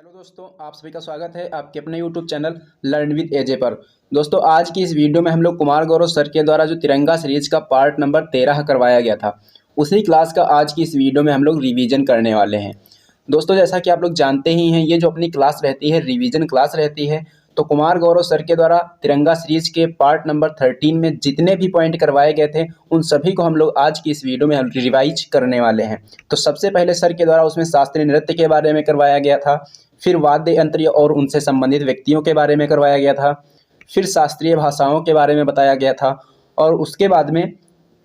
Hello दोस्तों, आप सभी का स्वागत है आपके अपने यूट्यूब चैनल लर्न विद एजे पर। दोस्तों, आज की इस वीडियो में हम लोग कुमार गौरव सर के द्वारा जो तिरंगा सीरीज का पार्ट नंबर 13 करवाया गया था, उसी क्लास का आज की इस वीडियो में हम लोग रिवीजन करने वाले हैं। दोस्तों, जैसा कि आप लोग जानते ही हैं, ये जो अपनी क्लास रहती है रिवीजन क्लास रहती है। तो कुमार गौरव सर के द्वारा तिरंगा सीरीज के पार्ट नंबर 13 में जितने भी पॉइंट करवाए गए थे, उन सभी को हम लोग आज की इस वीडियो में हम रिवाइज करने वाले हैं। तो सबसे पहले सर के द्वारा उसमें शास्त्रीय नृत्य के बारे में करवाया गया था, फिर वाद्य यंत्र और उनसे संबंधित व्यक्तियों के बारे में करवाया गया था, फिर शास्त्रीय भाषाओं के बारे में बताया गया था, और उसके बाद में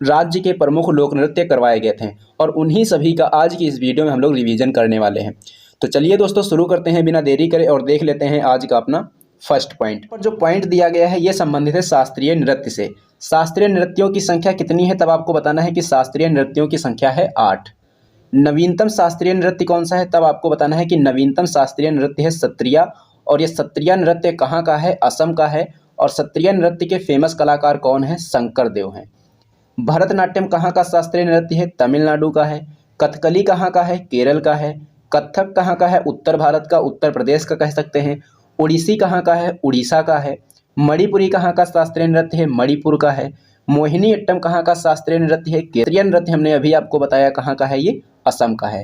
राज्य के प्रमुख लोक नृत्य करवाए गए थे। और उन्हीं सभी का आज की इस वीडियो में हम लोग रिवीजन करने वाले हैं। तो चलिए दोस्तों, शुरू करते हैं बिना देरी करे और देख लेते हैं आज का अपना फर्स्ट पॉइंट। और जो पॉइंट दिया गया है ये संबंधित है शास्त्रीय नृत्य से। शास्त्रीय नृत्यों की संख्या कितनी है, तब आपको बताना है कि शास्त्रीय नृत्यों की संख्या है 8। नवीनतम शास्त्रीय नृत्य कौन सा है, तब आपको बताना है कि नवीनतम शास्त्रीय नृत्य है सत्रिया। और ये सत्रिया नृत्य कहाँ का है, असम का है। और सत्रिया नृत्य के फेमस कलाकार कौन है, शंकर देव हैं। भरतनाट्यम कहाँ का शास्त्रीय नृत्य है, तमिलनाडु का है। कथकली कहाँ का है, केरल का है। कथक कहाँ का है, उत्तर भारत का, उत्तर प्रदेश का कह सकते हैं। ओडिसी कहाँ का है, उड़ीसा का है। मणिपुरी कहाँ का शास्त्रीय नृत्य है, मणिपुर का है। मोहिनी अट्टम कहाँ का शास्त्रीय नृत्य है, केरलीय नृत्य हमने अभी आपको बताया कहाँ का है, ये असम का है।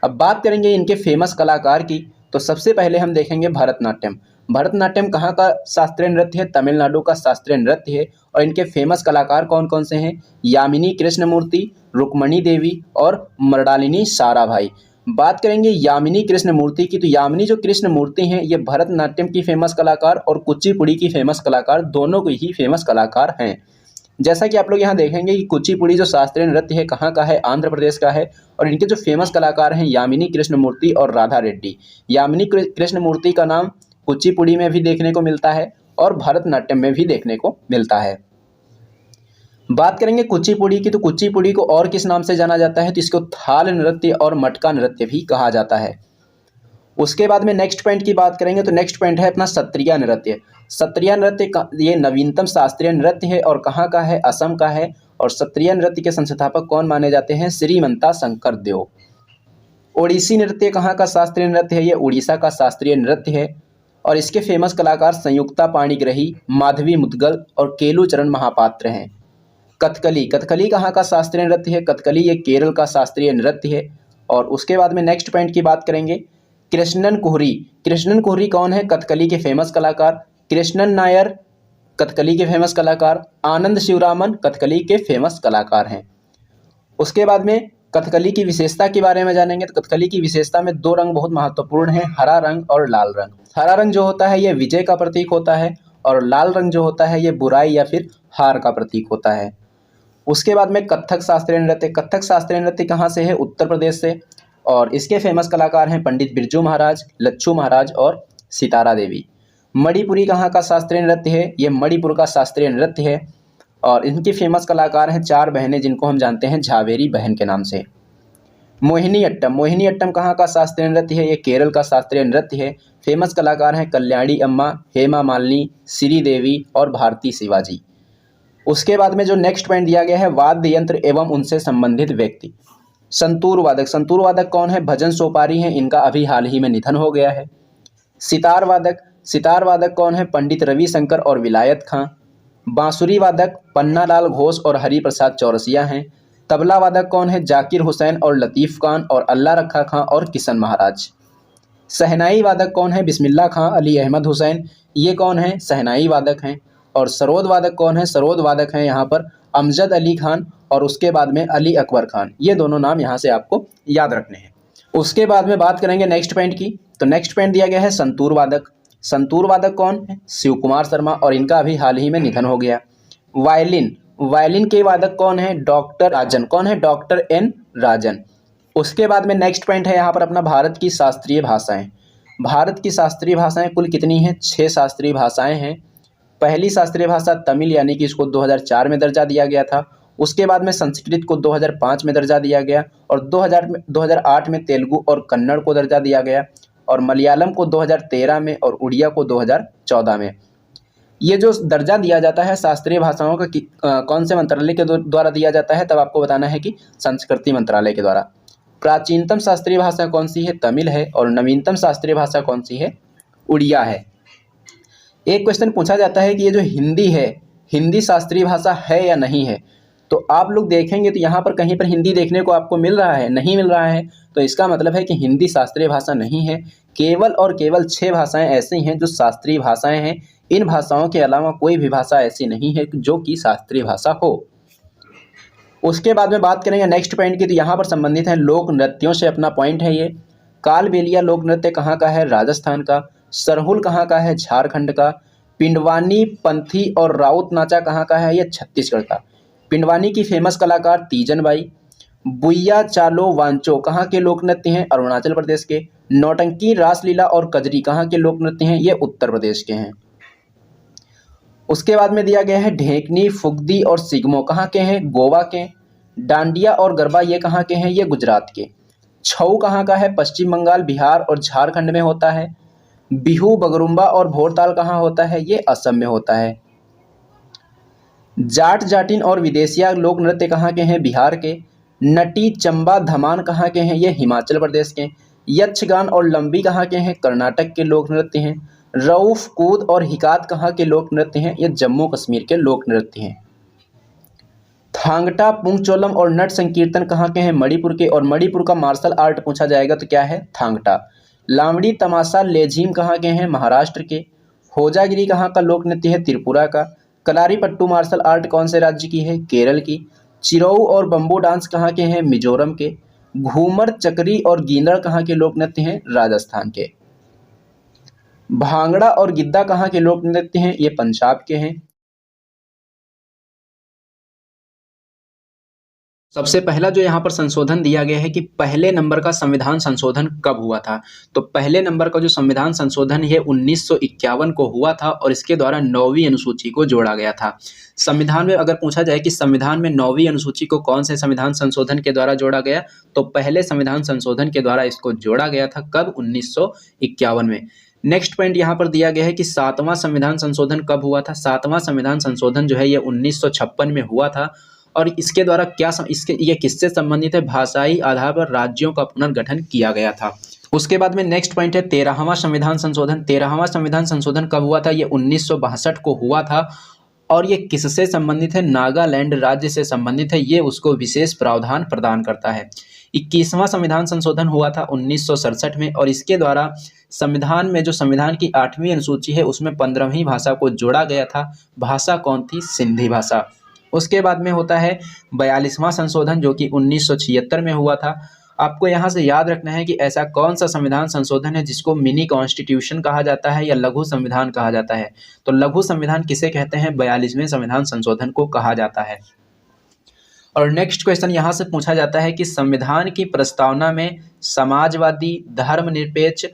अब बात करेंगे इनके फेमस कलाकार की, तो सबसे पहले हम देखेंगे भरतनाट्यम। भरतनाट्यम कहाँ का शास्त्रीय नृत्य है, तमिलनाडु का शास्त्रीय नृत्य है। और इनके फेमस कलाकार कौन कौन से हैं, यामिनी कृष्णमूर्ति, रुक्मणी देवी और मृणालिनी साराभाई। बात करेंगे यामिनी कृष्णमूर्ति की, तो यामिनी जो कृष्णमूर्ति हैं ये भरतनाट्यम की फेमस कलाकार और कुचिपुड़ी की फेमस कलाकार, दोनों को ही फेमस कलाकार हैं। जैसा कि आप लोग यहाँ देखेंगे कि कुचिपुड़ी जो शास्त्रीय नृत्य है कहाँ का है, आंध्र प्रदेश का है। और इनके जो फेमस कलाकार हैं यामिनी कृष्णमूर्ति और राधा रेड्डी। यामिनी कृष्णमूर्ति का नाम कुचिपुड़ी में भी देखने को मिलता है और भरतनाट्यम में भी देखने को मिलता है। बात करेंगे कुचिपुड़ी की, तो कुचिपुड़ी को और किस नाम से जाना जाता है, तो इसको थाल नृत्य और मटका नृत्य भी कहा जाता है। उसके बाद में नेक्स्ट पॉइंट की बात करेंगे, तो नेक्स्ट पॉइंट है अपना सत्रिया नृत्य। सत्रिया नृत्य ये नवीनतम शास्त्रीय नृत्य है और कहाँ का है, असम का है। और सत्रिया नृत्य के संस्थापक कौन माने जाते हैं, श्रीमंता शंकर देव। ओडिसी नृत्य कहाँ का शास्त्रीय नृत्य है, ये उड़ीसा का शास्त्रीय नृत्य है। और इसके फेमस कलाकार संयुक्ता पाणिग्रही, माधवी मुद्गल और केलू चरण महापात्र हैं। कथकली, कथकली कहाँ का शास्त्रीय नृत्य है, कथकली ये केरल का शास्त्रीय नृत्य है। और उसके बाद में नेक्स्ट पॉइंट की बात करेंगे कृष्णन कुहरी। कृष्णन कुहरी कौन है, कथकली के फेमस कलाकार। कृष्णन नायर कथकली के फेमस कलाकार। आनंद शिवरामन कथकली के फेमस कलाकार हैं। उसके बाद में कथकली की विशेषता के बारे में जानेंगे, तो कथकली की विशेषता में 2 रंग बहुत महत्वपूर्ण हैं, हरा रंग और लाल रंग। हरा रंग जो होता है ये विजय का प्रतीक होता है और लाल रंग जो होता है ये बुराई या फिर हार का प्रतीक होता है। उसके बाद में कथक शास्त्रीय नृत्य। कथक शास्त्रीय नृत्य कहाँ से है, उत्तर प्रदेश से। और इसके फेमस कलाकार हैं पंडित बिरजू महाराज, लच्छू महाराज और सितारा देवी। मणिपुरी कहाँ का शास्त्रीय नृत्य है, ये मणिपुर का शास्त्रीय नृत्य है। और इनकी फेमस कलाकार हैं 4 बहनें, जिनको हम जानते हैं झावेरी बहन के नाम से। मोहिनी अट्टम, मोहिनी अट्टम कहाँ का शास्त्रीय नृत्य है, ये केरल का शास्त्रीय नृत्य है। फेमस कलाकार हैं कल्याणी अम्मा, हेमा मालिनी, श्री देवी और भारती शिवाजी। उसके बाद में जो नेक्स्ट पॉइंट दिया गया है वाद्य यंत्र एवं उनसे संबंधित व्यक्ति। संतूर वादक, संतूर वादक कौन है, भजन सोपारी हैं, इनका अभी हाल ही में निधन हो गया है। सितार वादक, सितार वादक कौन है, पंडित रविशंकर और विलायत खां। बांसुरी वादक पन्नालाल घोष और हरिप्रसाद चौरसिया हैं। तबला वादक कौन है, जाकिर हुसैन और लतीफ़ खान और अल्लाह रखा खां और किशन महाराज। शहनाई वादक कौन है, बिस्मिल्लाह खां, अली अहमद हुसैन, ये कौन है, शहनाई वादक हैं। और सरोद वादक कौन है, सरोद वादक हैं यहाँ पर अमजद अली खान और उसके बाद में अली अकबर खान। ये दोनों नाम यहाँ से आपको याद रखने हैं। उसके बाद में बात करेंगे नेक्स्ट पॉइंट की, तो नेक्स्ट पॉइंट दिया गया है संतूर वादक। संतूर वादक कौन है, शिव कुमार शर्मा और इनका अभी हाल ही में निधन हो गया। वायलिन, वायलिन के वादक कौन है, डॉक्टर राजन, कौन है, डॉक्टर एन राजन। उसके बाद में नेक्स्ट पॉइंट है यहाँ पर अपना भारत की शास्त्रीय भाषाएं। भारत की शास्त्रीय भाषाएं कुल कितनी हैं, 6 शास्त्रीय भाषाएं हैं। पहली शास्त्रीय भाषा तमिल, यानी कि इसको 2004 में दर्जा दिया गया था। उसके बाद में संस्कृत को 2005 में दर्जा दिया गया और 2008 में तेलुगु और कन्नड़ को दर्जा दिया गया और मलयालम को 2013 में और उड़िया को 2014 में। ये जो दर्जा दिया जाता है शास्त्रीय भाषाओं का कौन से मंत्रालय के द्वारा दिया जाता है, तब आपको बताना है कि संस्कृति मंत्रालय के द्वारा। प्राचीनतम शास्त्रीय भाषा कौन सी है? तमिल है। और नवीनतम शास्त्रीय भाषा कौन सी है? उड़िया है। एक क्वेश्चन पूछा जाता है कि ये जो हिंदी है, हिंदी शास्त्रीय भाषा है या नहीं है? तो आप लोग देखेंगे तो यहाँ पर कहीं पर हिंदी देखने को आपको मिल रहा है? नहीं मिल रहा है। तो इसका मतलब है कि हिंदी शास्त्रीय भाषा नहीं है। केवल और केवल 6 भाषाएं ऐसी हैं जो शास्त्रीय भाषाएं हैं। इन भाषाओं के अलावा कोई भी भाषा ऐसी नहीं है जो कि शास्त्रीय भाषा हो। उसके बाद में बात करेंगे नेक्स्ट पॉइंट की, तो यहाँ पर संबंधित है लोक नृत्यों से। अपना पॉइंट है ये। कालबेलिया लोक नृत्य कहाँ का है? राजस्थान का। सरहुल कहाँ का है? झारखंड का। पिंडवानी, पंथी और राउत नाचा कहाँ का है? ये छत्तीसगढ़ का। पिंडवानी की फेमस कलाकार तीजन बाई। बुइया चालो वांचो कहाँ के लोक नृत्य हैं? अरुणाचल प्रदेश के। नौटंकी, रासलीला और कजरी कहाँ के लोक नृत्य हैं? ये उत्तर प्रदेश के हैं। उसके बाद में दिया गया है ढेकनी, फुगदी और सिगमो कहाँ के हैं? गोवा के। डांडिया और गरबा ये कहाँ के हैं? ये गुजरात के। छऊ कहाँ का है? पश्चिम बंगाल, बिहार और झारखंड में होता है। बिहू, बगरुम्बा और भोरताल कहाँ होता है? ये असम में होता है। जाट, जाटिन और विदेशिया लोक नृत्य कहाँ के हैं? बिहार के। नटी, चंबा, धमान कहाँ के हैं? ये हिमाचल प्रदेश के। यक्षगान और लंबी कहाँ के हैं? कर्नाटक के लोक नृत्य हैं। रऊफ, कूद और हिकात कहाँ के लोक नृत्य हैं? ये जम्मू कश्मीर के लोक नृत्य हैं। थांगटा, पुंगचोलम और नट संकीर्तन कहाँ के हैं? मणिपुर के। और मणिपुर का मार्शल आर्ट पूछा जाएगा तो क्या है? थांगटा। लावड़ी, तमाशा, लेझीम कहाँ के हैं? महाराष्ट्र के। होजागिरी कहाँ का लोक नृत्य है? त्रिपुरा का। कलारी पट्टू मार्शल आर्ट कौन से राज्य की है? केरल की। चिरऊ और बम्बू डांस कहाँ के हैं? मिजोरम के। घूमर, चकरी और गींदड़ कहाँ के लोक नृत्य हैं? राजस्थान के। भांगड़ा और गिद्दा कहाँ के लोक नृत्य हैं? ये पंजाब के हैं। सबसे पहला जो यहाँ पर संशोधन दिया गया है कि पहले नंबर का संविधान संशोधन कब हुआ था? तो पहले नंबर का जो संविधान संशोधन है 1951 को हुआ था और इसके द्वारा 9वीं अनुसूची को जोड़ा गया था। संविधान में अगर पूछा जाए कि संविधान में 9वीं अनुसूची को कौन से संविधान संशोधन के द्वारा जोड़ा गया, तो पहले संविधान संशोधन के द्वारा इसको जोड़ा गया था। कब? 1951 में। नेक्स्ट पॉइंट यहाँ पर दिया गया है कि 7वां संविधान संशोधन कब हुआ था? 7वां संविधान संशोधन जो है ये 1956 में हुआ था और इसके द्वारा ये किससे संबंधित है? भाषाई आधार पर राज्यों का पुनर्गठन किया गया था। उसके बाद में नेक्स्ट पॉइंट है 13वां संविधान संशोधन। 13वां संविधान संशोधन कब हुआ था? ये 1962 को हुआ था और ये किससे संबंधित है? नागालैंड राज्य से संबंधित है। ये उसको विशेष प्रावधान प्रदान करता है। 21वां संविधान संशोधन हुआ था 1967 में और इसके द्वारा संविधान में जो संविधान की 8वीं अनुसूची है उसमें 15वीं भाषा को जोड़ा गया था। भाषा कौन थी? सिंधी भाषा। उसके बाद में होता है 42वां संशोधन जो कि 1976 में हुआ था। आपको यहाँ से याद रखना है कि ऐसा कौन सा संविधान संशोधन है जिसको मिनी कॉन्स्टिट्यूशन कहा जाता है या लघु संविधान कहा जाता है। तो लघु संविधान किसे कहते हैं? 42वें संविधान संशोधन को कहा जाता है। और नेक्स्ट क्वेश्चन यहाँ से पूछा जाता है कि संविधान की प्रस्तावना में समाजवादी, धर्मनिरपेक्ष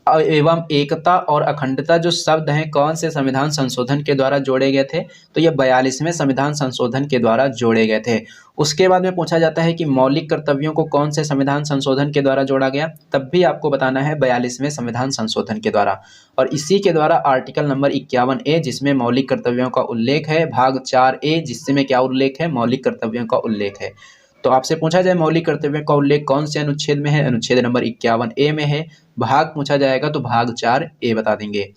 एवं एकता और अखंडता जो शब्द हैं कौन से संविधान संशोधन के द्वारा जोड़े गए थे? तो ये 42वें संविधान संशोधन के द्वारा जोड़े गए थे। उसके बाद में पूछा जाता है कि मौलिक कर्तव्यों को कौन से संविधान संशोधन के द्वारा जोड़ा गया? तब भी आपको बताना है 42वें संविधान संशोधन के द्वारा। और इसी के द्वारा आर्टिकल नंबर 51A जिसमें मौलिक कर्तव्यों का उल्लेख है, भाग 4A जिसमें क्या उल्लेख है? मौलिक कर्तव्यों का उल्लेख है। तो आपसे पूछा जाए मौलिक कर्तव्यों का उल्लेख कौन से अनुच्छेद में है? अनुच्छेद नंबर 51A में है। भाग पूछा जाएगा तो भाग 4A बता देंगे।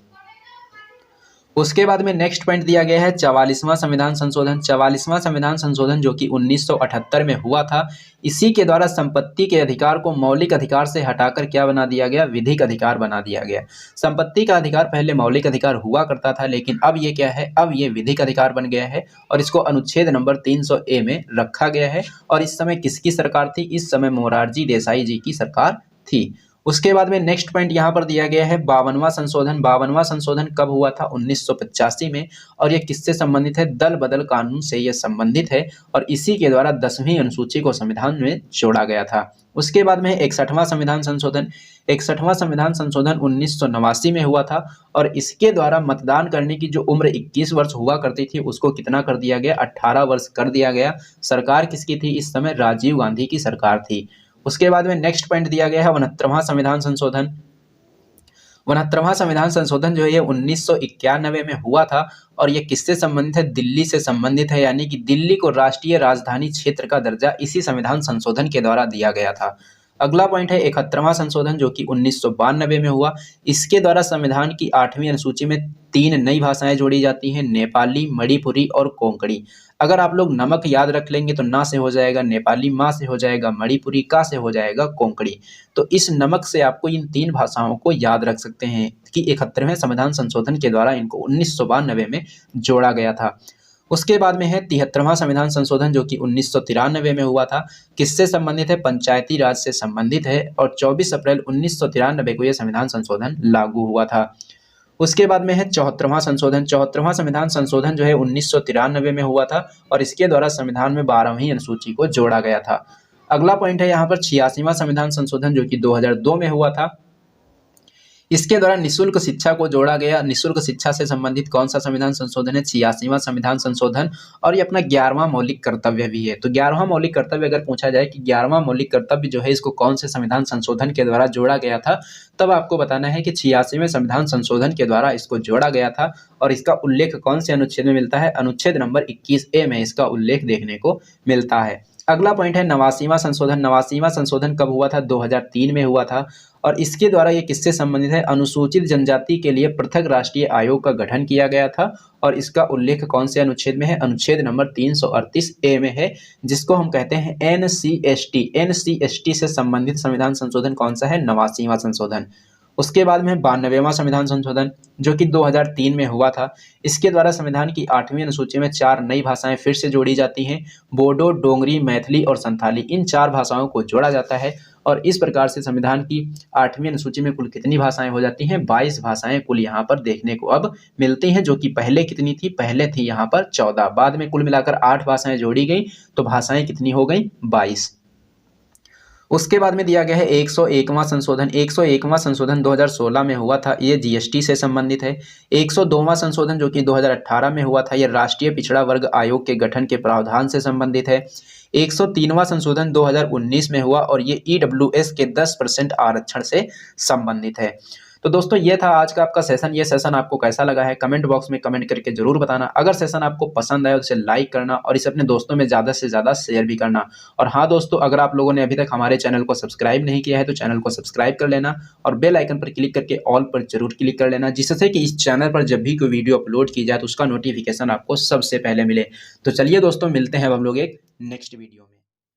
उसके बाद में नेक्स्ट पॉइंट दिया गया है 44वां संविधान संशोधन। 44वां संविधान संशोधन जो कि 1978 में हुआ था, इसी के द्वारा संपत्ति के अधिकार को मौलिक अधिकार से हटाकर क्या बना दिया गया? विधिक अधिकार बना दिया गया। संपत्ति का अधिकार पहले मौलिक अधिकार हुआ करता था लेकिन अब ये क्या है? अब ये विधिक अधिकार बन गया है और इसको अनुच्छेद नंबर 300A में रखा गया है। और इस समय किसकी सरकार थी? इस समय मोरारजी देसाई जी की सरकार थी। उसके बाद में नेक्स्ट पॉइंट यहाँ पर दिया गया है 52वां संशोधन। 52वां संशोधन कब हुआ था? 1985 में और ये किससे संबंधित है? दल बदल कानून से ये संबंधित है और इसी के द्वारा 10वीं अनुसूची को संविधान में जोड़ा गया था। उसके बाद में 61वां संविधान संशोधन। 61वां संविधान संशोधन 1989 में हुआ था और इसके द्वारा मतदान करने की जो उम्र 21 वर्ष हुआ करती थी उसको कितना कर दिया गया? 18 वर्ष कर दिया गया। सरकार किसकी थी? इस समय राजीव गांधी की सरकार थी। उसके बाद में नेक्स्ट पॉइंट दिया गया है 69वां संविधान संशोधन। 69वां संविधान संशोधन जो है ये 1991 में हुआ था और ये किससे संबंधित है? दिल्ली से संबंधित है, यानी कि दिल्ली को राष्ट्रीय राजधानी क्षेत्र का दर्जा इसी संविधान संशोधन के द्वारा दिया गया था। अगला पॉइंट है 71वां संशोधन जो कि 1992 में हुआ। इसके द्वारा संविधान की 8वीं अनुसूची में 3 नई भाषाएं जोड़ी जाती हैं, नेपाली, मणिपुरी और कोंकणी। अगर आप लोग नमक याद रख लेंगे तो ना से हो जाएगा नेपाली, मा से हो जाएगा मणिपुरी, का से हो जाएगा कोंकणी। तो इस नमक से आपको इन 3 भाषाओं को याद रख सकते हैं कि 71वें संविधान संशोधन के द्वारा इनको 1992 में जोड़ा गया था। उसके बाद में है 73वां संविधान संशोधन जो कि 1993 में हुआ था। किससे संबंधित है? पंचायती राज से संबंधित है और 24 अप्रैल 1993 को यह संविधान संशोधन लागू हुआ था। उसके बाद में है 74वां संशोधन। 74वां संविधान संशोधन जो है 1993 में हुआ था और इसके द्वारा संविधान में 12वीं अनुसूची को जोड़ा गया था। अगला पॉइंट है यहाँ पर 86वां संविधान संशोधन जो कि 2002 में हुआ था। इसके द्वारा निःशुल्क शिक्षा को जोड़ा गया। निःशुल्क शिक्षा से संबंधित कौन सा संविधान संशोधन है? 86वां संविधान संशोधन। और ये अपना 11वां मौलिक कर्तव्य भी है। तो 11वां मौलिक कर्तव्य अगर पूछा जाए कि 11वां मौलिक कर्तव्य जो है इसको कौन से संविधान संशोधन के द्वारा जोड़ा गया था, तब आपको बताना है कि 86वें संविधान संशोधन के द्वारा इसको जोड़ा गया था। और इसका उल्लेख कौन से अनुच्छेद में मिलता है? अनुच्छेद नंबर 21A में इसका उल्लेख देखने को मिलता है। अगला पॉइंट है 89वां संशोधन। 89वां संशोधन कब हुआ था? 2003 में हुआ था और इसके द्वारा ये किससे संबंधित है? अनुसूचित जनजाति के लिए पृथक राष्ट्रीय आयोग का गठन किया गया था और इसका उल्लेख कौन से अनुच्छेद में है? अनुच्छेद नंबर 338A में है, जिसको हम कहते हैं NCST। NCST से संबंधित संविधान संशोधन कौन सा है? 89वां संशोधन। उसके बाद में 92वां संविधान संशोधन जो कि 2003 में हुआ था। इसके द्वारा संविधान की 8वीं अनुसूची में 4 नई भाषाएं फिर से जोड़ी जाती हैं, बोडो, डोगरी, मैथिली और संथाली। इन 4 भाषाओं को जोड़ा जाता है और इस प्रकार से संविधान की 8वीं अनुसूची में कुल कितनी भाषाएं हो जाती हैं? 22 भाषाएं कुल यहाँ पर देखने को अब मिलती हैं, जो कि पहले कितनी थी? पहले थी यहाँ पर 14। बाद में कुल मिलाकर 8 भाषाएं जोड़ी गई तो भाषाएं कितनी हो गई? 22। उसके बाद में दिया गया है 101वां संशोधन। 101वां संशोधन 2016 में हुआ था, ये जीएसटी से संबंधित है। 102वां संशोधन जो कि 2018 में हुआ था, ये राष्ट्रीय पिछड़ा वर्ग आयोग के गठन के प्रावधान से संबंधित है। 103वां संशोधन 2019 में हुआ और ये ईडब्ल्यूएस के 10% आरक्षण से संबंधित है। तो दोस्तों ये था आज का आपका सेशन। ये सेशन आपको कैसा लगा है कमेंट बॉक्स में कमेंट करके जरूर बताना। अगर सेशन आपको पसंद आया तो इसे लाइक करना और इसे अपने दोस्तों में ज़्यादा से ज़्यादा शेयर भी करना। और हाँ दोस्तों, अगर आप लोगों ने अभी तक हमारे चैनल को सब्सक्राइब नहीं किया है तो चैनल को सब्सक्राइब कर लेना और बेल आइकन पर क्लिक करके ऑल पर जरूर क्लिक कर लेना, जिससे कि इस चैनल पर जब भी कोई वीडियो अपलोड की जाए तो उसका नोटिफिकेशन आपको सबसे पहले मिले। तो चलिए दोस्तों, मिलते हैं अब हम लोग एक नेक्स्ट वीडियो में।